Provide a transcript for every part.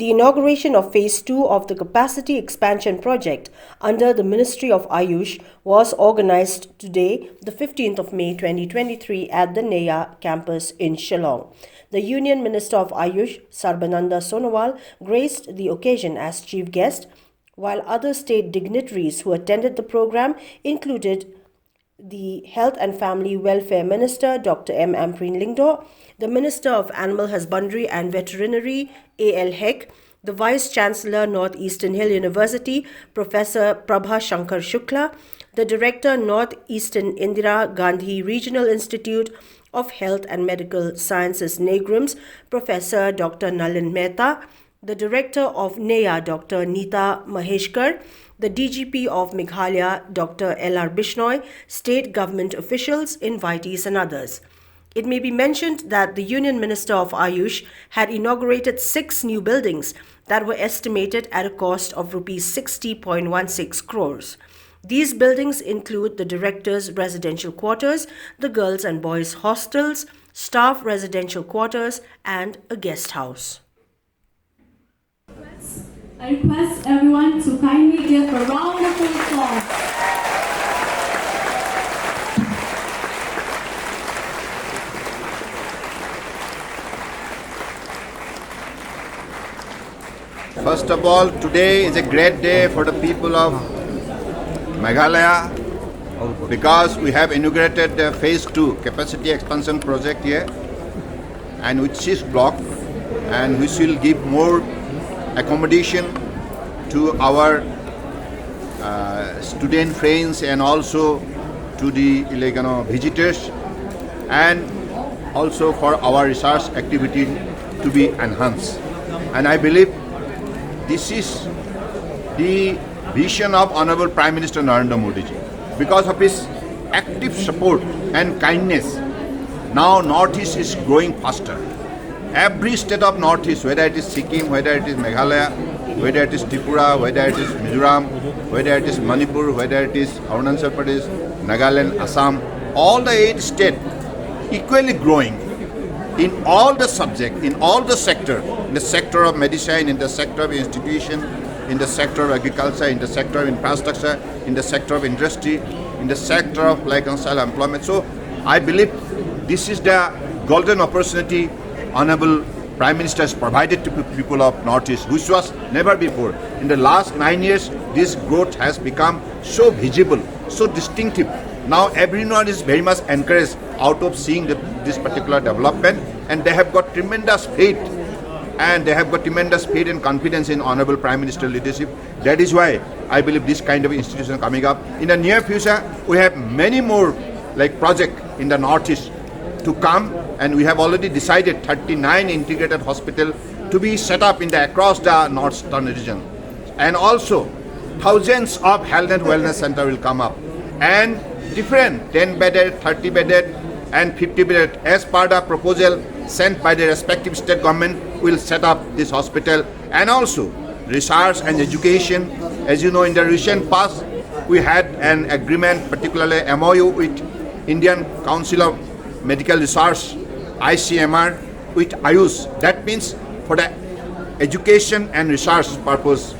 The inauguration of Phase Two of the Capacity Expansion Project under the Ministry of Ayush was organized today, the 15th of May 2023 at the Neiah Campus in Shillong. The Union Minister of Ayush, Sarbananda Sonowal, graced the occasion as chief guest, while other state dignitaries who attended the program included the Health and Family Welfare Minister, Dr. M Ampareen Lyngdoh, the Minister of Animal Husbandry and Veterinary, L Hek, the Vice Chancellor, Northeastern Hill University, Professor Prabha Shankar Shukla, the Director, Northeastern Indira Gandhi Regional Institute of Health and Medical Sciences, NEIGRIHMS, Professor Dr. Nalin Mehta, the Director of NEHU, Dr. Neeta Mahesekar, the DGP of Meghalaya, Dr. L R Bishnoi, state government officials, invitees and others. It may be mentioned that the Union Minister of Ayush had inaugurated 6 new buildings that were estimated at a cost of Rs 60.16 crores. These buildings include the Director's residential quarters, the girls and boys hostels, staff residential quarters, and a guest house. I request everyone to kindly give a round of applause. First of all, today is a great day for the people of Meghalaya because we have inaugurated the Phase 2 Capacity Expansion Project here, and with 6 blocks, and which will give more accommodation to our student friends and also to the visitors, and also for our research activity to be enhanced. And I believe this is the vision of Honorable Prime Minister Narendra Modi ji. Because of his active support and kindness, now Northeast is growing faster. Every state of Northeast, whether it is Sikkim, whether it is Meghalaya, whether it is Tripura, whether it is Mizoram, whether it is Manipur, whether it is Arunachal Pradesh, Nagaland, Assam, all the 8 states equally growing in all the subjects, in all the sector, in the sector of medicine, in the sector of institution, in the sector of agriculture, in the sector of infrastructure, in the sector of industry, in the sector of employment. So I believe this is the golden opportunity Honorable Prime Minister has provided to people of Northeast, which was never before. In the last 9 years, this growth has become so visible, so distinctive. Now everyone is very much encouraged out of seeing this particular development, and they have got tremendous faith, and they have got tremendous faith and confidence in Honorable Prime Minister leadership. That is why I believe this kind of institution coming up. In the near future, we have many more projects in the Northeast to come, and we have already decided 39 integrated hospitals to be set up across the northern region. And also, thousands of health and wellness centers will come up, and different 10-bedded, 30-bedded, and 50-bedded, as per the proposal sent by the respective state government, will set up this hospital. And also, research and education. As you know, in the recent past, we had an agreement, particularly MOU with Indian Council of Medical Research, ICMR, with Ayush. That means for the education and research purpose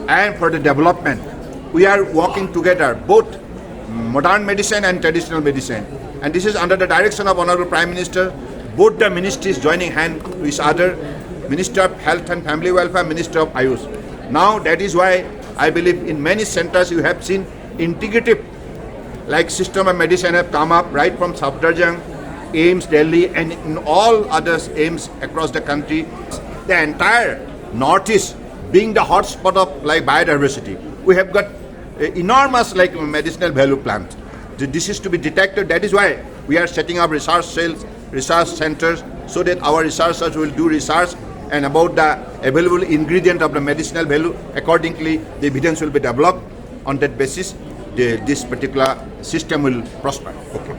and for the development, we are working together, both modern medicine and traditional medicine. And this is under the direction of Honorable Prime Minister, both the ministries joining hands with each other, Minister of Health and Family Welfare, Minister of Ayush. Now that is why I believe in many centers you have seen integrative system of medicine have come up right from Safdarjung, AIMS Delhi, and in all other AIMS across the country. The entire Northeast being the hotspot of biodiversity, we have got enormous medicinal value plants. This is to be detected. That is why we are setting up research cells, research centers, so that our researchers will do research and about the available ingredient of the medicinal value. Accordingly, the evidence will be developed. On that basis, this particular system will prosper. Okay.